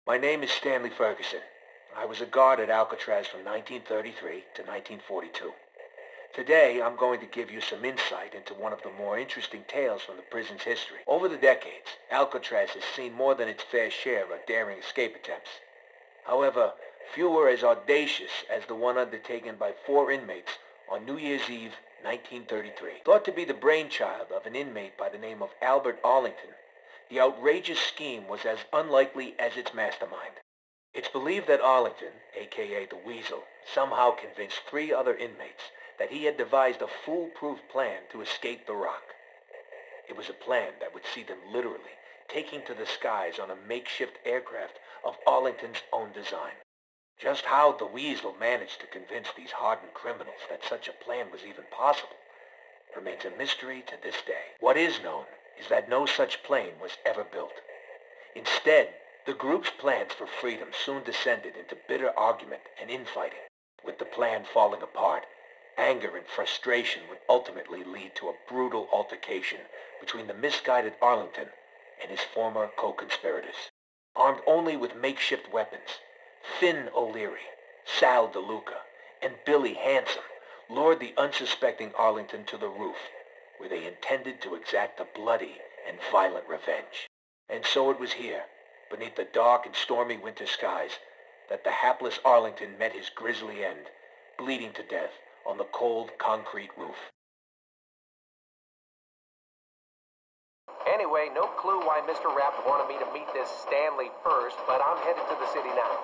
My name is Stanley Ferguson. I was a guard at Alcatraz from 1933 to 1942. Today, I'm going to give you some insight into one of the more interesting tales from the prison's history. Over the decades, Alcatraz has seen more than its fair share of daring escape attempts. However, few were as audacious as the one undertaken by 4 inmates on New Year's Eve, 1933. Thought to be the brainchild of an inmate by the name of Albert Arlington, the outrageous scheme was as unlikely as its mastermind. It's believed that Arlington, a.k.a. the Weasel, somehow convinced 3 other inmates that he had devised a foolproof plan to escape the rock. It was a plan that would see them literally taking to the skies on a makeshift aircraft of Arlington's own design. Just how the Weasel managed to convince these hardened criminals that such a plan was even possible remains a mystery to this day. What is known is that no such plane was ever built. Instead, the group's plans for freedom soon descended into bitter argument and infighting. With the plan falling apart, anger and frustration would ultimately lead to a brutal altercation between the misguided Arlington and his former co-conspirators. Armed only with makeshift weapons, Finn O'Leary, Sal DeLuca, and Billy Handsome lured the unsuspecting Arlington to the roof, where they intended to exact a bloody and violent revenge. And so it was here, beneath the dark and stormy winter skies, that the hapless Arlington met his grisly end, bleeding to death on the cold concrete roof. Anyway, no clue why Mr. Rapp wanted me to meet this Stanley first, but I'm headed to the city now.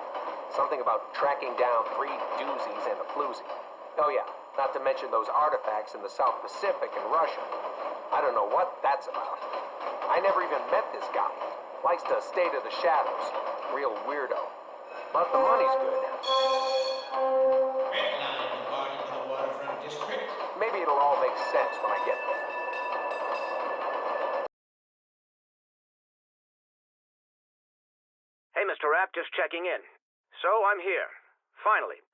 Something about tracking down 3 doozies and a floozy. Oh yeah, not to mention those artifacts in the South Pacific and Russia. I don't know what that's about. I never even met this guy. Likes to stay to the shadows. Real weirdo. But the money's good. Red line departing for the waterfront district. Maybe it'll all make sense when I get there. Hey, Mr. Rapp, just checking in. So, I'm here. Finally.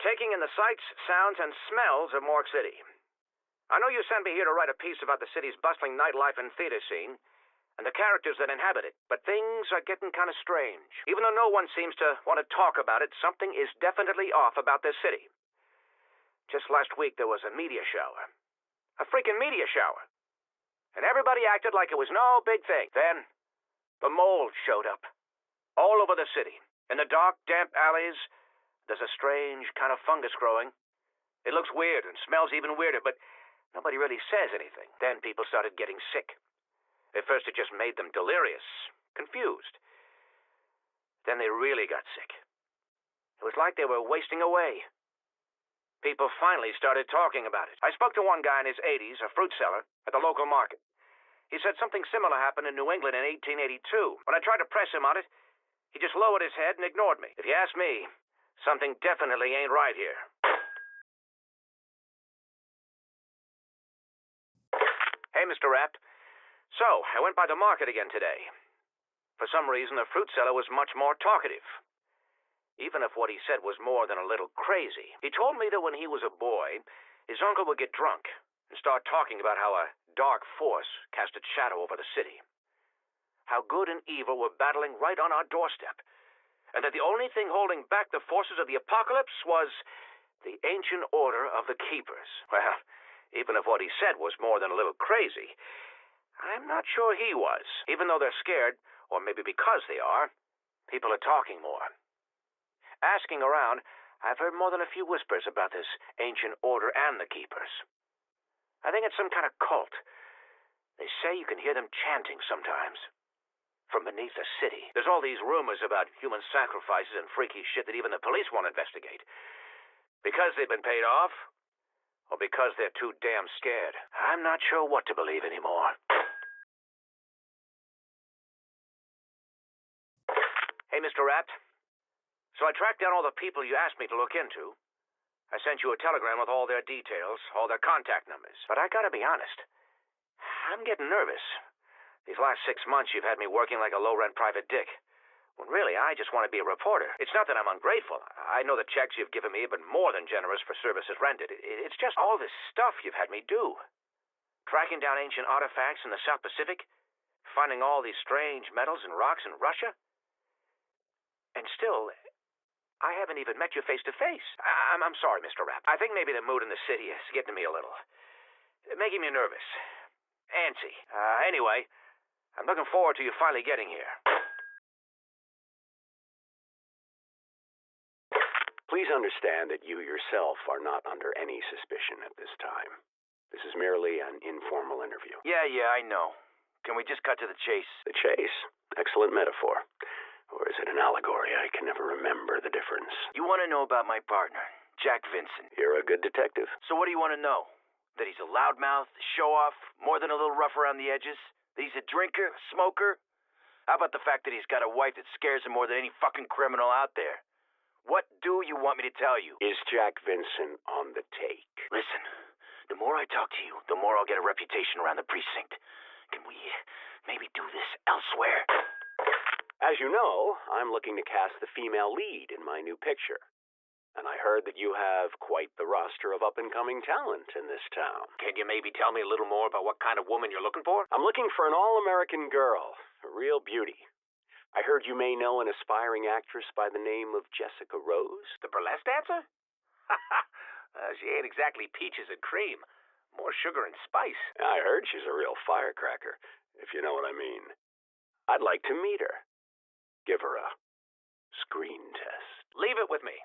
Taking in the sights, sounds, and smells of Morgue City. I know you sent me here to write a piece about the city's bustling nightlife and theater scene, and the characters that inhabit it, but things are getting kind of strange. Even though no one seems to want to talk about it, something is definitely off about this city. Just last week, there was a media shower. A freaking media shower. And everybody acted like it was no big thing. Then, the mold showed up. All over the city. In the dark, damp alleys, there's a strange kind of fungus growing. It looks weird and smells even weirder, but nobody really says anything. Then people started getting sick. At first it just made them delirious, confused. Then they really got sick. It was like they were wasting away. People finally started talking about it. I spoke to one guy in his 80s, a fruit seller, at the local market. He said something similar happened in New England in 1882. When I tried to press him on it, he just lowered his head and ignored me. If you ask me, something definitely ain't right here. Hey, Mr. Rapp. So, I went by the market again today. For some reason, the fruit seller was much more talkative. Even if what he said was more than a little crazy. He told me that when he was a boy, his uncle would get drunk and start talking about how a dark force cast its shadow over the city. How good and evil were battling right on our doorstep. And that the only thing holding back the forces of the apocalypse was the ancient order of the Keepers. Well, even if what he said was more than a little crazy, I'm not sure he was. Even though they're scared, or maybe because they are, people are talking more. Asking around, I've heard more than a few whispers about this ancient order and the Keepers. I think it's some kind of cult. They say you can hear them chanting sometimes. From beneath the city. There's all these rumors about human sacrifices and freaky shit that even the police won't investigate. Because they've been paid off, or because they're too damn scared. I'm not sure what to believe anymore. Hey, Mr. Rapp. So I tracked down all the people you asked me to look into. I sent you a telegram with all their details, all their contact numbers. But I gotta be honest, I'm getting nervous. These last 6 months you've had me working like a low-rent private dick. When really I just want to be a reporter. It's not that I'm ungrateful. I know the checks you've given me have been more than generous for services rendered. It's just all this stuff you've had me do. Tracking down ancient artifacts in the South Pacific. Finding all these strange metals and rocks in Russia. And still, I haven't even met you face to face. I'm sorry, Mr. Rapp. I think maybe the mood in the city is getting to me a little. Making me nervous. Antsy. Anyway, I'm looking forward to you finally getting here. Please understand that you yourself are not under any suspicion at this time. This is merely an informal interview. Yeah, I know. Can we just cut to the chase? The chase? Excellent metaphor. Or is it an allegory? I can never remember the difference. You want to know about my partner, Jack Vincent. You're a good detective. So what do you want to know? That he's a loudmouth, show-off, more than a little rough around the edges? That he's a drinker, smoker? How about the fact that he's got a wife that scares him more than any fucking criminal out there? What do you want me to tell you? Is Jack Vincent on the take? Listen, the more I talk to you, the more I'll get a reputation around the precinct. Can we maybe do this elsewhere? As you know, I'm looking to cast the female lead in my new picture. And I heard that you have quite the roster of up-and-coming talent in this town. Can you maybe tell me a little more about what kind of woman you're looking for? I'm looking for an all-American girl, a real beauty. I heard you may know an aspiring actress by the name of Jessica Rose. The burlesque dancer? She ain't exactly peaches and cream. More sugar and spice. I heard she's a real firecracker, if you know what I mean. I'd like to meet her. Give her a screen test. Leave it with me.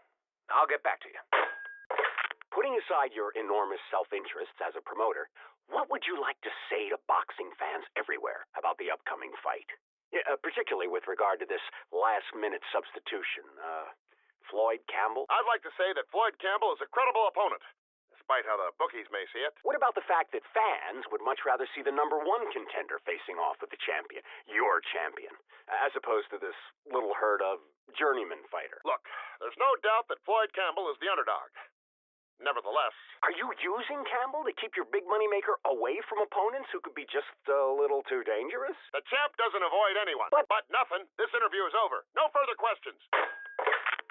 I'll get back to you. Putting aside your enormous self-interests as a promoter, what would you like to say to boxing fans everywhere about the upcoming fight? Particularly with regard to this last-minute substitution. Floyd Campbell? I'd like to say that Floyd Campbell is a credible opponent, despite how the bookies may see it. What about the fact that fans would much rather see the #1 contender facing off with the champion, your champion, as opposed to this little herd of journeyman fighter? Look, there's no doubt that Floyd Campbell is the underdog. Nevertheless... Are you using Campbell to keep your big moneymaker away from opponents who could be just a little too dangerous? The champ doesn't avoid anyone. But nothing. This interview is over. No further questions.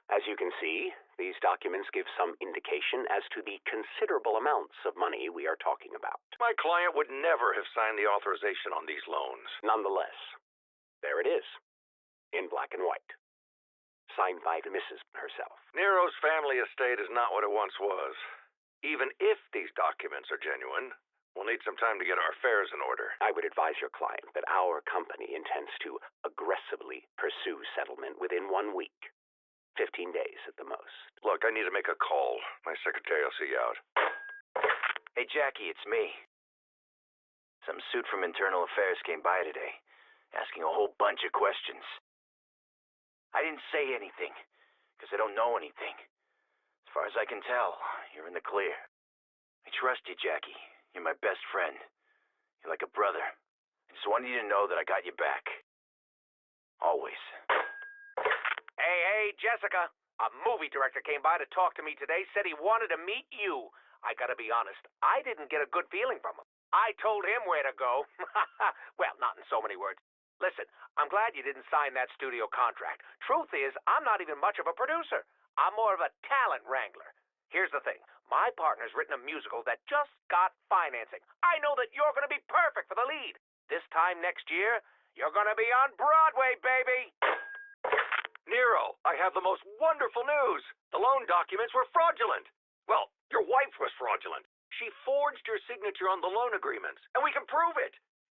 As you can see, these documents give some indication as to the considerable amounts of money we are talking about. My client would never have signed the authorization on these loans. Nonetheless, there it is, in black and white. Signed by the Mrs. herself. Nero's family estate is not what it once was. Even if these documents are genuine, we'll need some time to get our affairs in order. I would advise your client that our company intends to aggressively pursue settlement within 1 week. 15 days at the most. Look, I need to make a call. My secretary will see you out. Hey, Jackie, it's me. Some suit from Internal Affairs came by today, asking a whole bunch of questions. I didn't say anything, because I don't know anything. As far as I can tell, you're in the clear. I trust you, Jackie. You're my best friend. You're like a brother. I just wanted you to know that I got your back. Always. Hey, Jessica. A movie director came by to talk to me today, said he wanted to meet you. I gotta be honest, I didn't get a good feeling from him. I told him where to go. Well, not in so many words. Listen, I'm glad you didn't sign that studio contract. Truth is, I'm not even much of a producer. I'm more of a talent wrangler. Here's the thing. My partner's written a musical that just got financing. I know that you're going to be perfect for the lead. This time next year, you're going to be on Broadway, baby! Nero, I have the most wonderful news. The loan documents were fraudulent. Well, your wife was fraudulent. She forged your signature on the loan agreements, and we can prove it.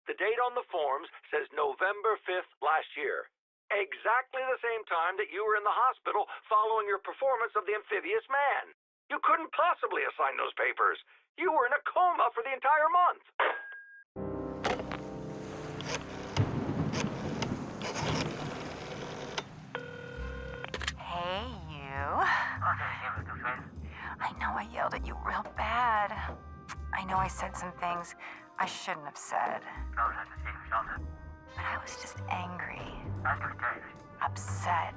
The date on the forms says November 5th last year. Exactly the same time that you were in the hospital following your performance of The Amphibious Man. You couldn't possibly have signed those papers. You were in a coma for the entire month. Hey, you. I know I yelled at you real bad. I know I said some things I shouldn't have said. But I was just angry. Upset.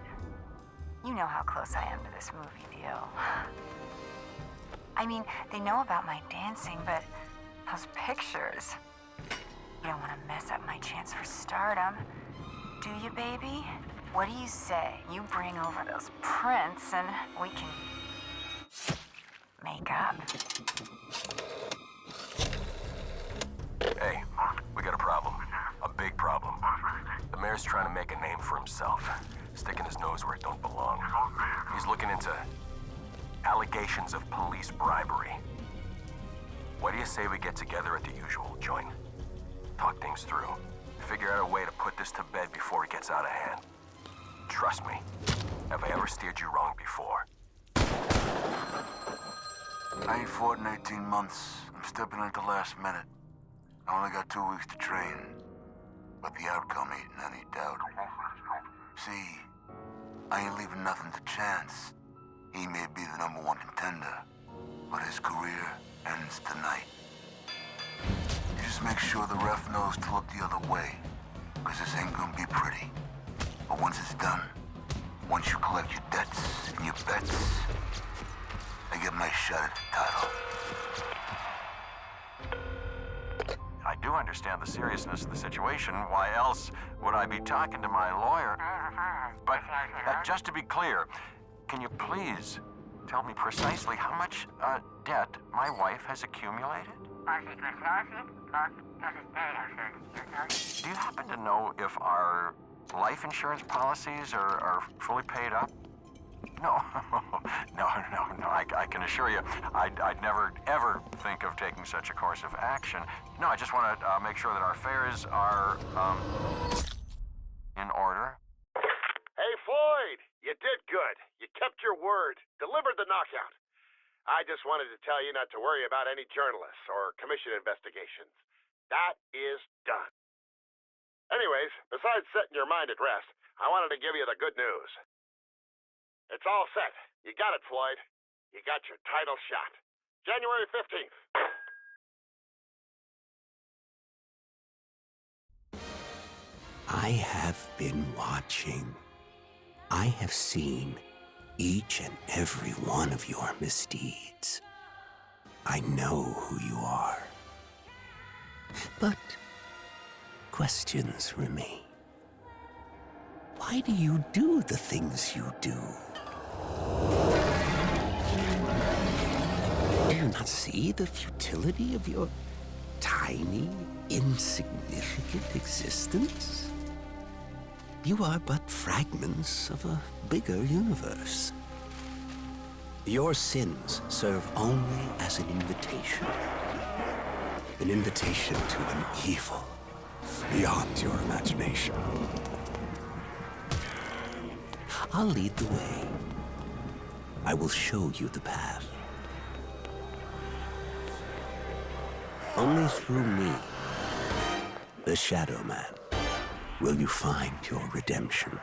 You know how close I am to this movie deal. I mean, they know about my dancing, but those pictures... You don't want to mess up my chance for stardom, do you, baby? What do you say? You bring over those prints and we can... make up. Hey, we got a problem. A big problem. The mayor Mayor's trying to make a name for himself, sticking his nose where it don't belong. He's looking into allegations of police bribery. What do you say we get together at the usual joint? Talk things through. Figure out a way to put this to bed before it gets out of hand. Trust me, have I ever steered you wrong before? I ain't fought in 18 months. I'm stepping in at the last minute. I only got 2 weeks to train, but the outcome ain't in any doubt. See, I ain't leaving nothing to chance. He may be the #1 contender, but his career ends tonight. You just make sure the ref knows to look the other way, because this ain't gonna be pretty. But once it's done, once you collect your debts and your bets, I get my shot at the title. I do understand the seriousness of the situation. Why else would I be talking to my lawyer? But just to be clear, can you please tell me precisely how much debt my wife has accumulated? Do you happen to know if our life insurance policies are fully paid up? No, no. I can assure you, I'd never, ever think of taking such a course of action. No, I just want to make sure that our affairs are, in order. Hey, Floyd, you did good. You kept your word, delivered the knockout. I just wanted to tell you not to worry about any journalists or commission investigations. That is done. Anyways, besides setting your mind at rest, I wanted to give you the good news. It's all set. You got it, Floyd. You got your title shot. January 15th. I have been watching. I have seen each and every one of your misdeeds. I know who you are. But questions remain. Why do you do the things you do? Do you not see the futility of your tiny, insignificant existence? You are but fragments of a bigger universe. Your sins serve only as an invitation to an evil beyond your imagination. I'll lead the way. I will show you the path. Only through me, the Shadow Man, will you find your redemption.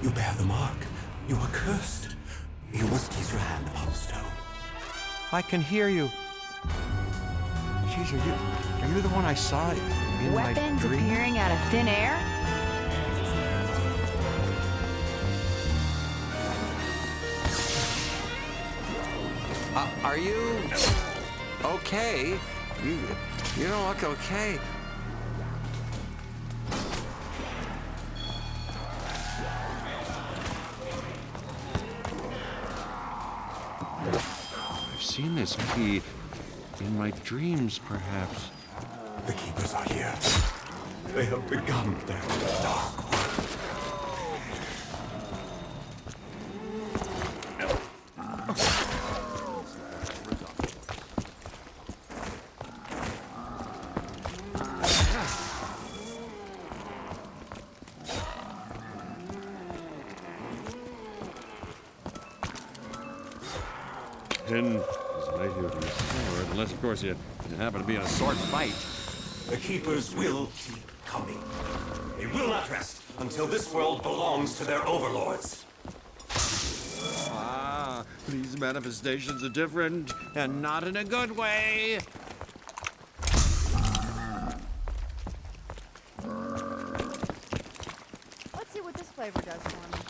You bear the mark. You are cursed. You must place your hand upon the stone. I can hear you. Jeez, are you the one I saw in my dream? Weapons appearing out of thin air? Are you okay? You don't look okay. I've seen this maybe in my dreams, perhaps. The keepers are here. They have begun their dark work. Then is mightier than a sword, unless, of course, you happen to be in a sword fight. The keepers will keep coming. They will not rest until this world belongs to their overlords. Ah, these manifestations are different, and not in a good way. Let's see what this flavor does for me.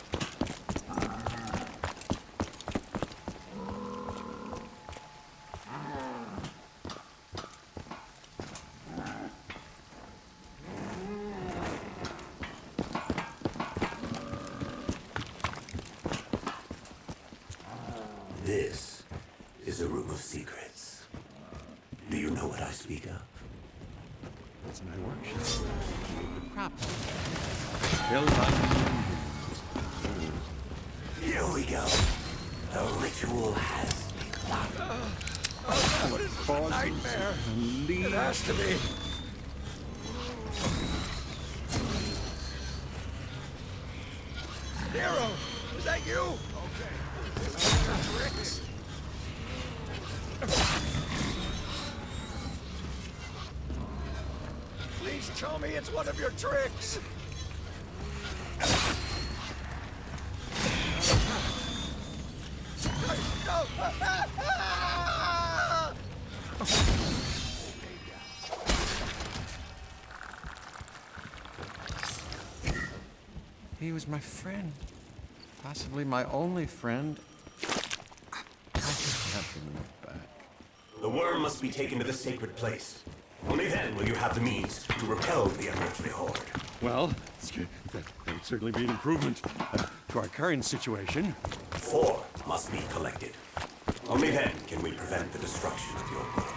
This is a room of secrets. Do you know what I speak of? It's my workshop. The props. Built by Here we go. The ritual has begun. what is this, a nightmare? It has to be. Nero, is that you? Okay. Tricks. Please tell me it's one of your tricks. No. He was my friend. Possibly my only friend. I just have to look back. The worm must be taken to the sacred place. Only then will you have the means to repel the unearthly horde. Well, that would certainly be an improvement to our current situation. 4 must be collected. Only then can we prevent the destruction of your world.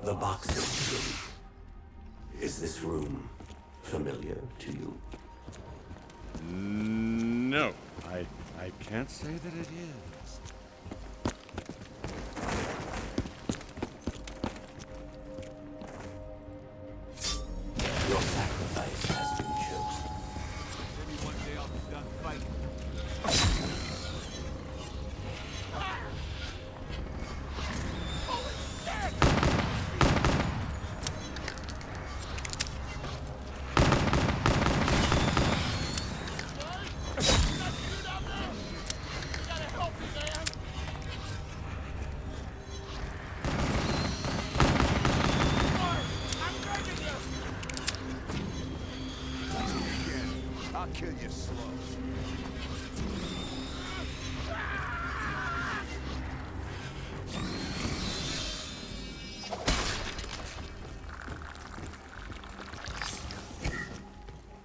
The boxing room. Is this room familiar to you? No, I can't say that it is. Your sacrifice has been chosen. Maybe one day I'll be done fighting. I'll kill you slow.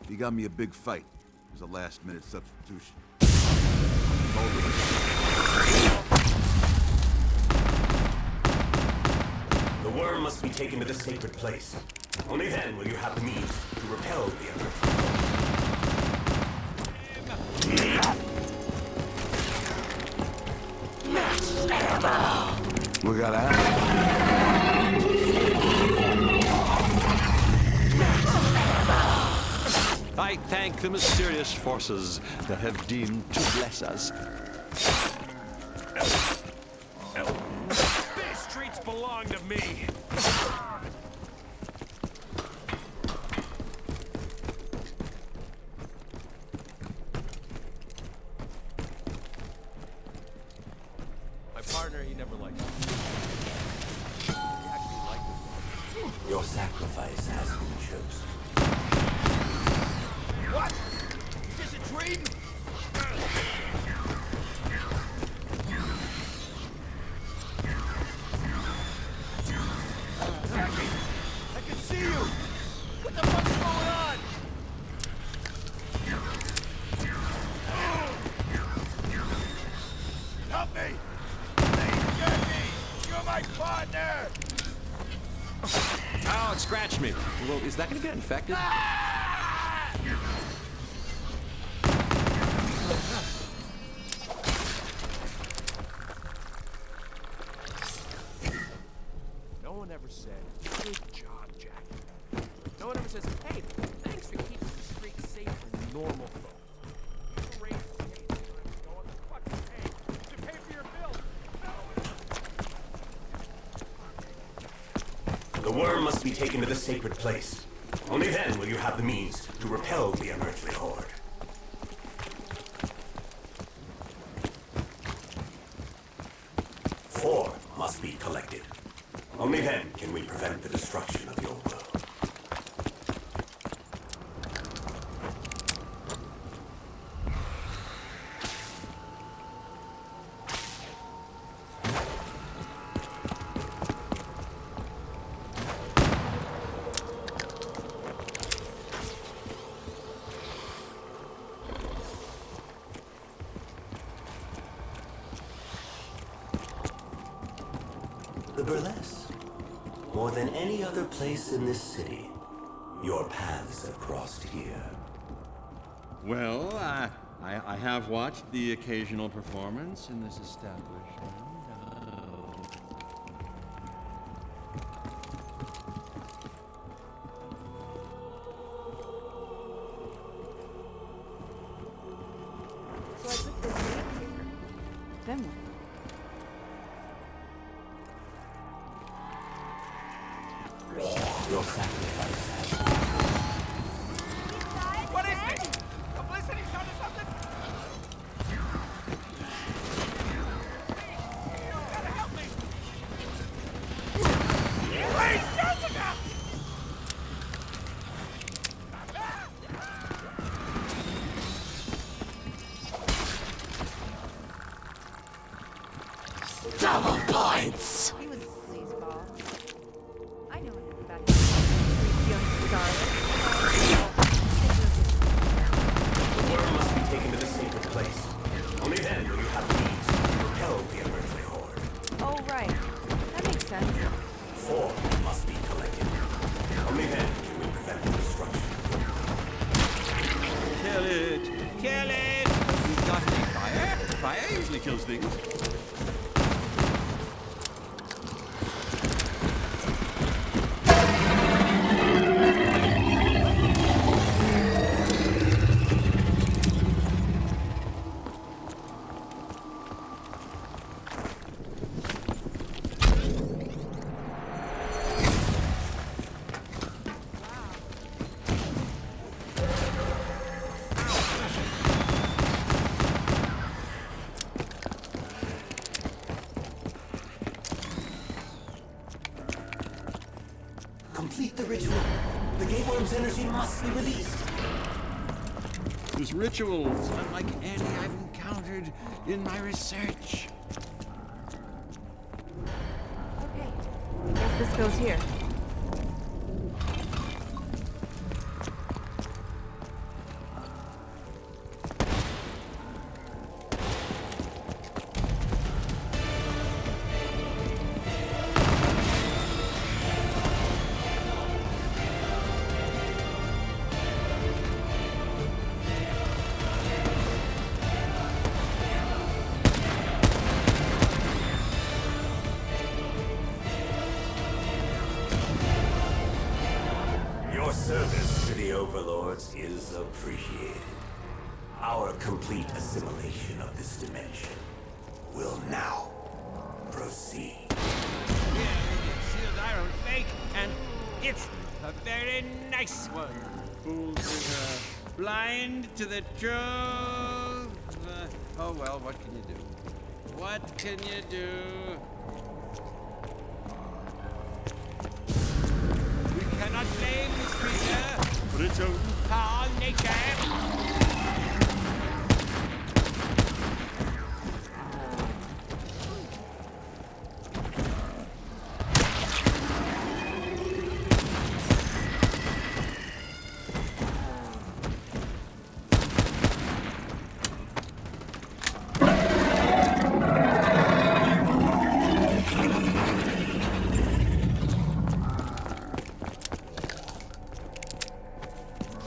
He got me a big fight. It was a last-minute substitution. The worm must be taken to the sacred place. Only then will you have the means to repel the unearthly horde. We got out. I thank the mysterious forces that have deemed to bless us. These streets belong to me. My partner, he never liked me. He actually liked me. Your sacrifice has been chosen. What? Is this a dream? I can see you! What the fuck's going on? Help me! Please get me! You're my partner! Oh, it scratched me. Well, is that gonna get infected? No one ever said, good job, Jack. No one ever says, hey, thanks for keeping the streets safe for normal folk. You raise the state and go on the fucking pay to pay for your bills. No! The worm must be taken to the sacred place. Only then will you have the means to repel the unearthly horde. 4 must be collected. Only then can we prevent the destruction of your world. burlesque. More than any other place in this city, your paths have crossed here. Well, I have watched the occasional performance in this establishment. So I took this name here. Then what? Your sacrifice has What is this? Publicity's done something? You gotta help me! Please, Jessica! double points! He was a sleazeball. I knew enough about his feelings regardless. The world must be taken to the sacred place. Only then will you have means to repel the unearthly horde. Oh, right. That makes sense. 4 must be collected. Only then can we prevent the destruction. Kill it! Kill it! You've got any fire? Fire usually kills things. Complete the ritual. The gateworm's energy must be released. This ritual is unlike any I've encountered in my research. Okay. I guess this goes here. Your service to the overlords is appreciated. Our complete assimilation of this dimension will now proceed. Sealed iron fake, and it's a very nice one. Fools with blind to the truth. Oh well, what can you do? What can you do? We cannot blame this creature for its own foul nature.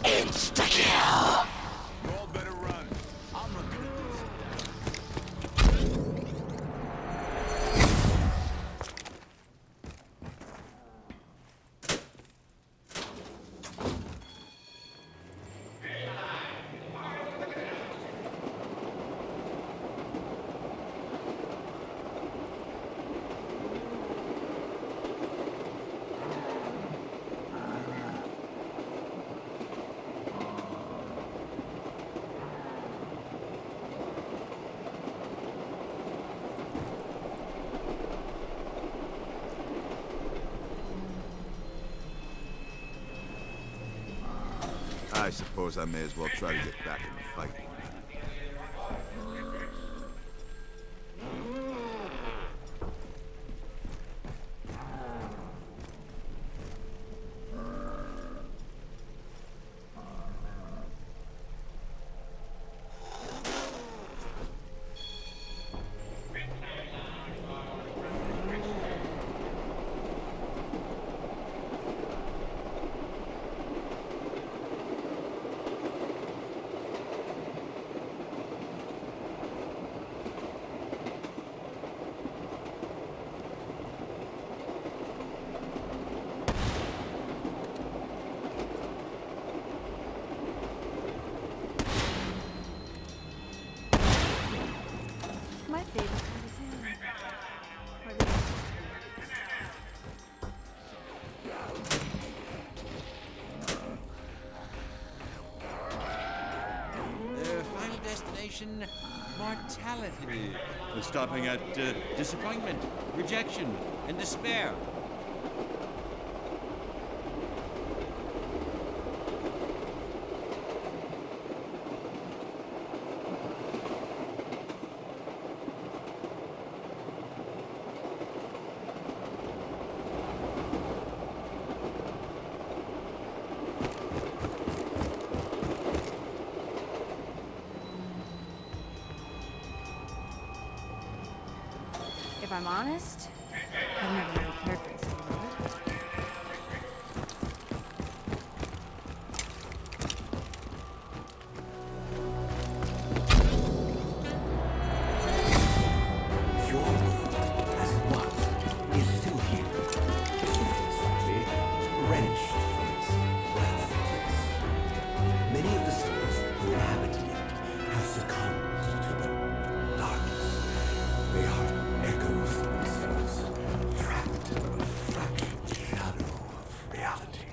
Insta-kill! You all better run. I'm not gonna do this. I suppose I may as well try to get back in the fight. mortality. Stopping at disappointment, rejection, and despair. If I'm honest, I've never really cared for this neighborhood. Your world, as it was, is still here. Slightly wrenched from its rightful place. Many of the souls who inhabited it have succumbed to the darkness. They are echoes of themselves, trapped in a fractured shadow of reality.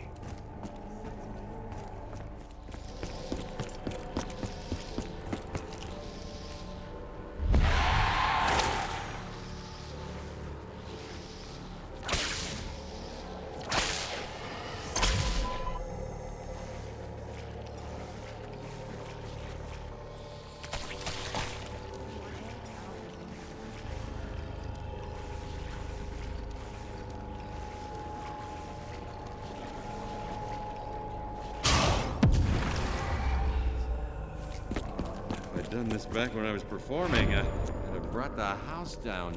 I'd done this back when I was performing. I'd have brought the house down.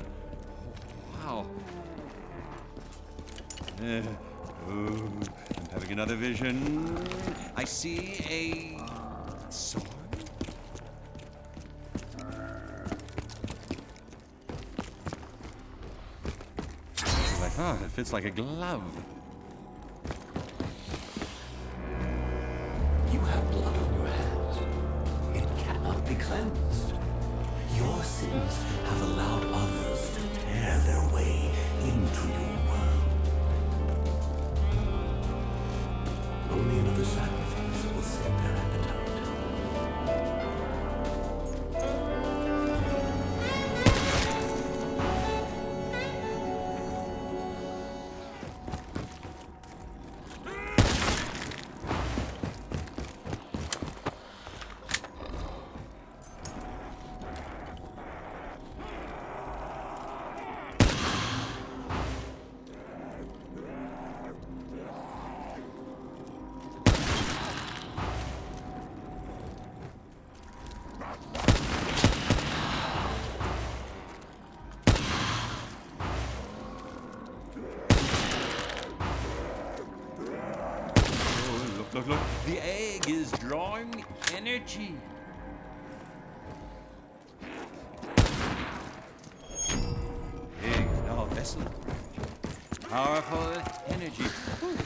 Wow. Ooh, I'm having another vision. I see a sword. As I thought, it fits like a glove. You have blood on your hands. It cannot be cleansed. Your sins have allowed others to tear their way into your world. Only another sacrifice will save their appetite. Look, the egg is drawing energy. Egg, now vessel. Powerful energy. Whew.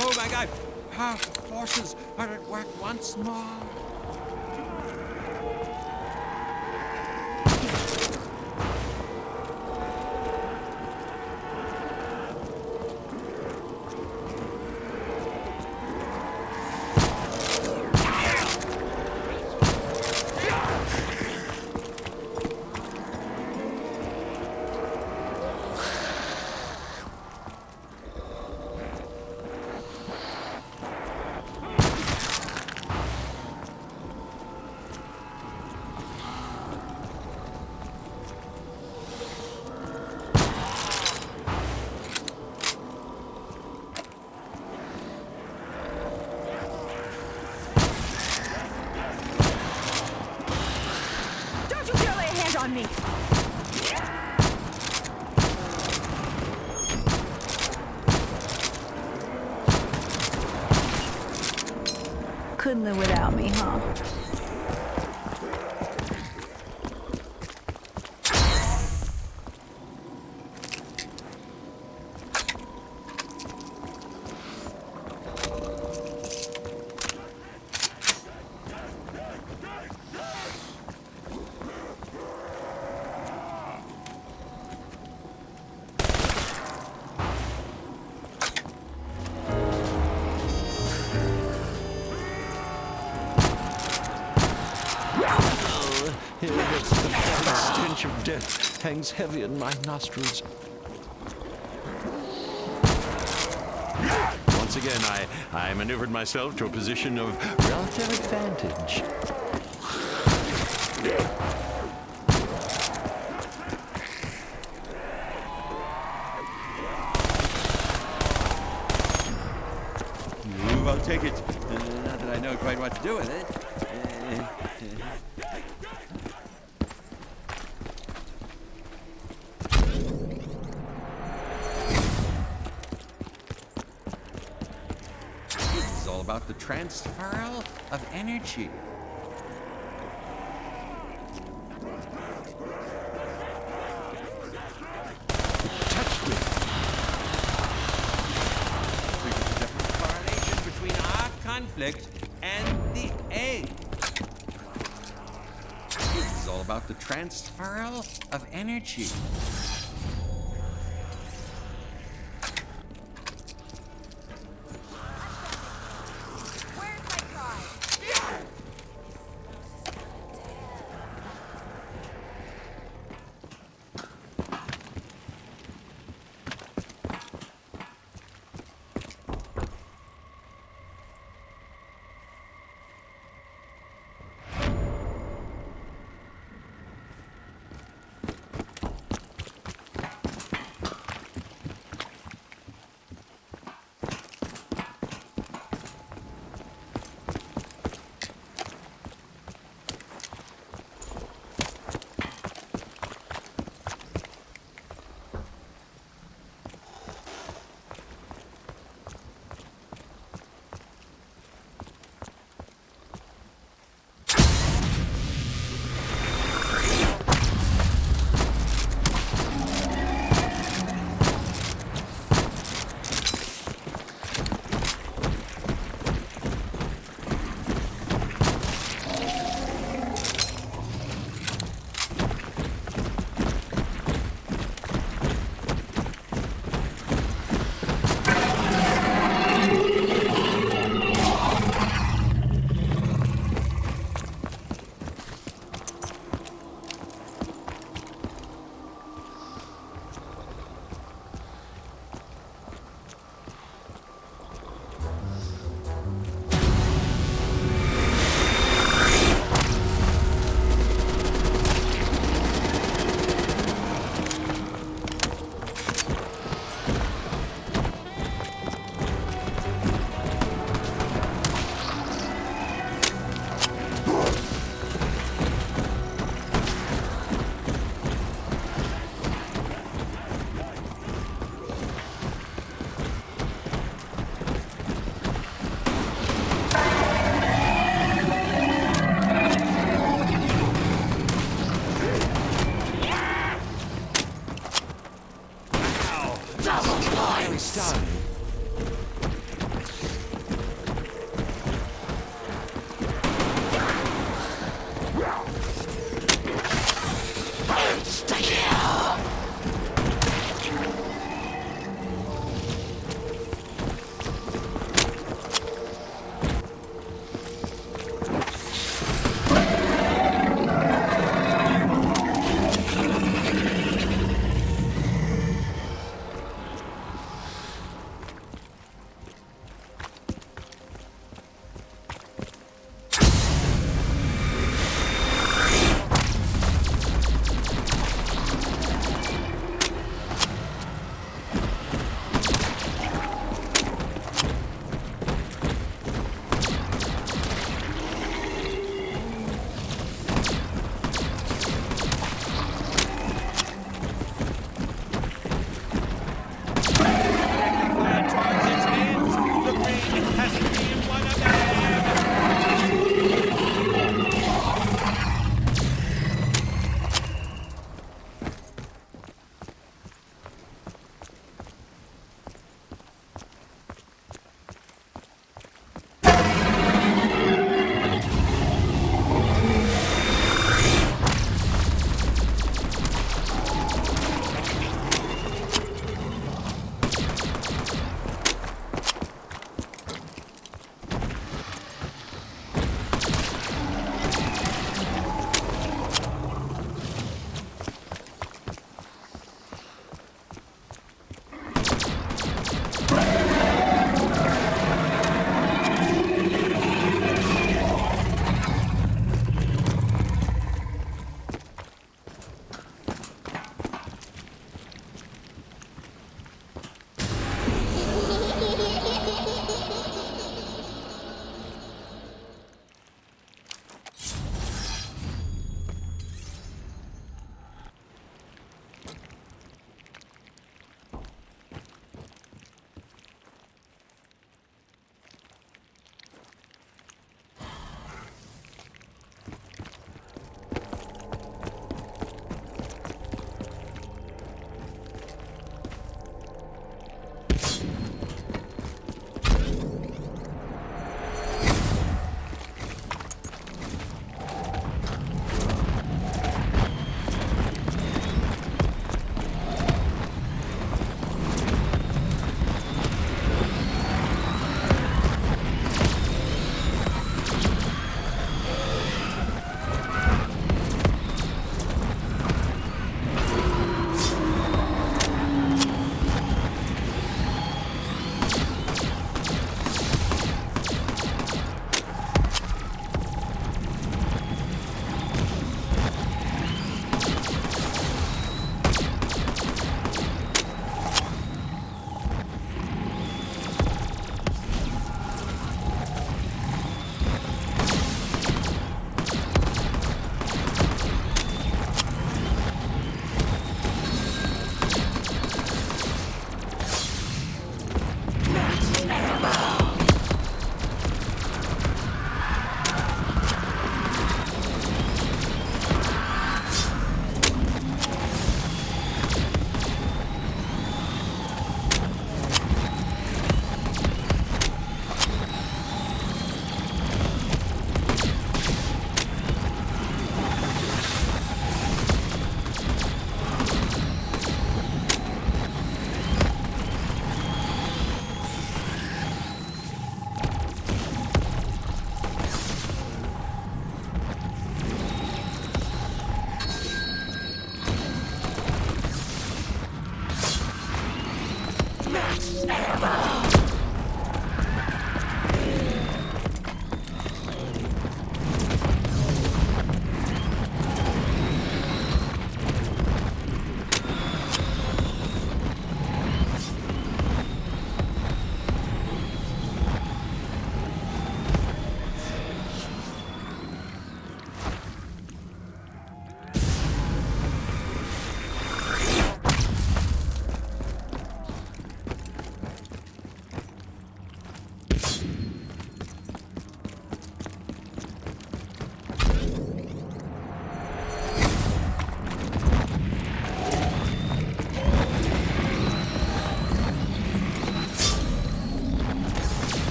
Oh my God! Powerful forces are at work once more. On me. Couldn't live without me, huh? death hangs heavy in my nostrils. Once again, I maneuvered myself to a position of relative advantage. I'll take it. Not that I know quite what to do with it. It's all about the transferal of energy. Conflict and the egg. This is all about the transferal of energy.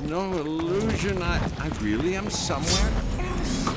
No illusion. I really am somewhere else.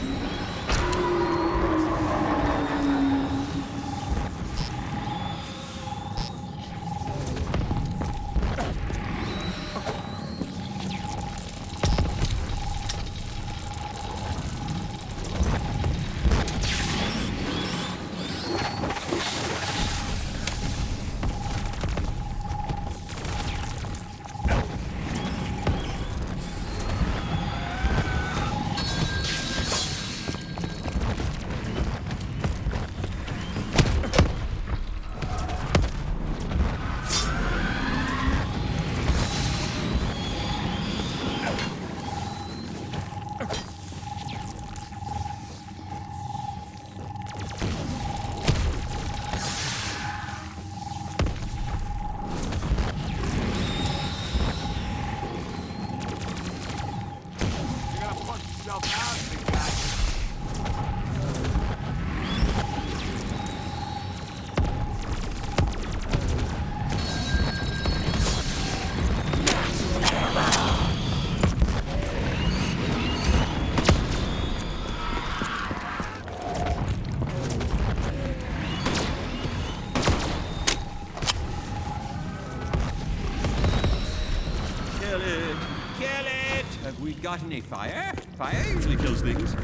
Have we got any fire? Fire usually kills things.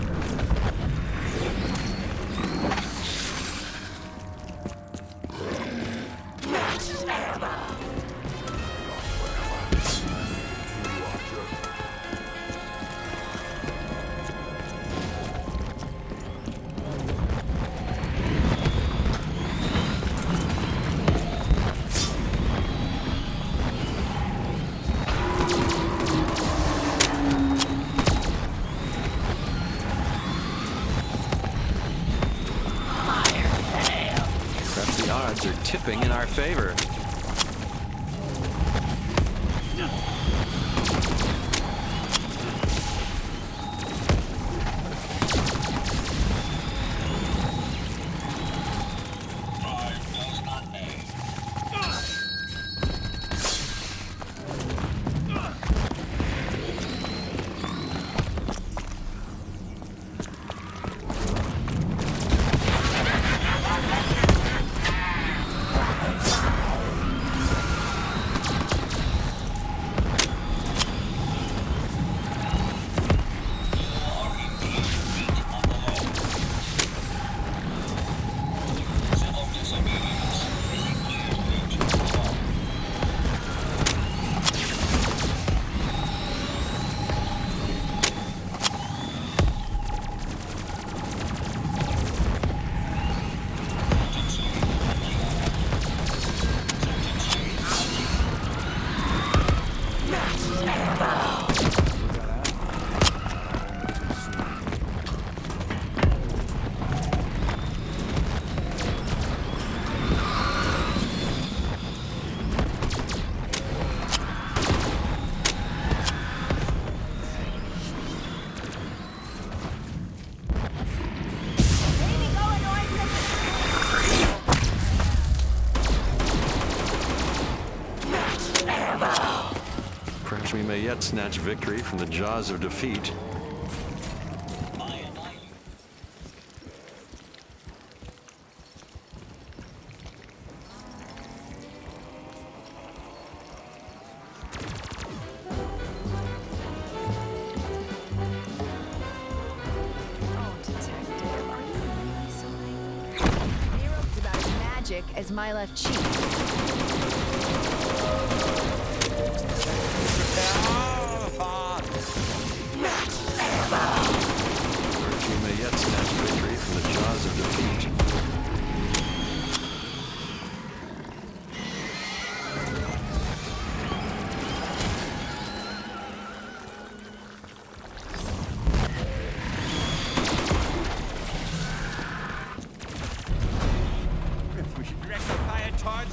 Are tipping in our favor. yet snatch victory from the jaws of defeat. As my left cheek. You may yet snatch victory from the jaws of defeat.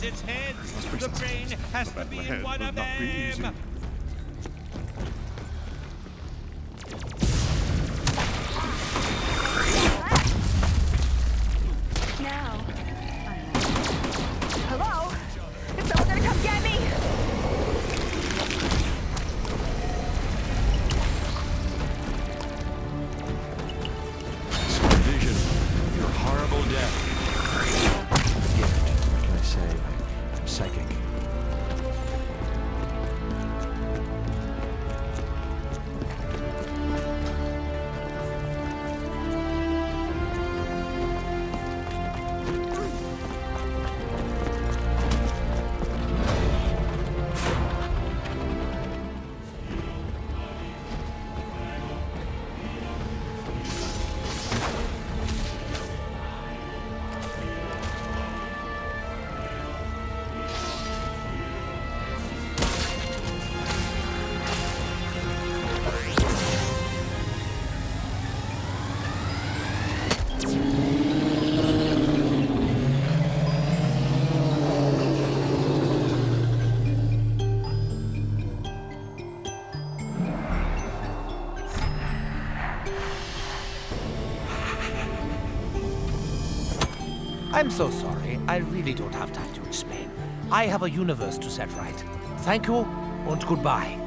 Its head. The brain has to be in one of them. Now. Hello? Is someone gonna come get me? Some vision of your horrible death. What can I say? I'm psychic. I'm so sorry. I really don't have time to explain. I have a universe to set right. Thank you and goodbye.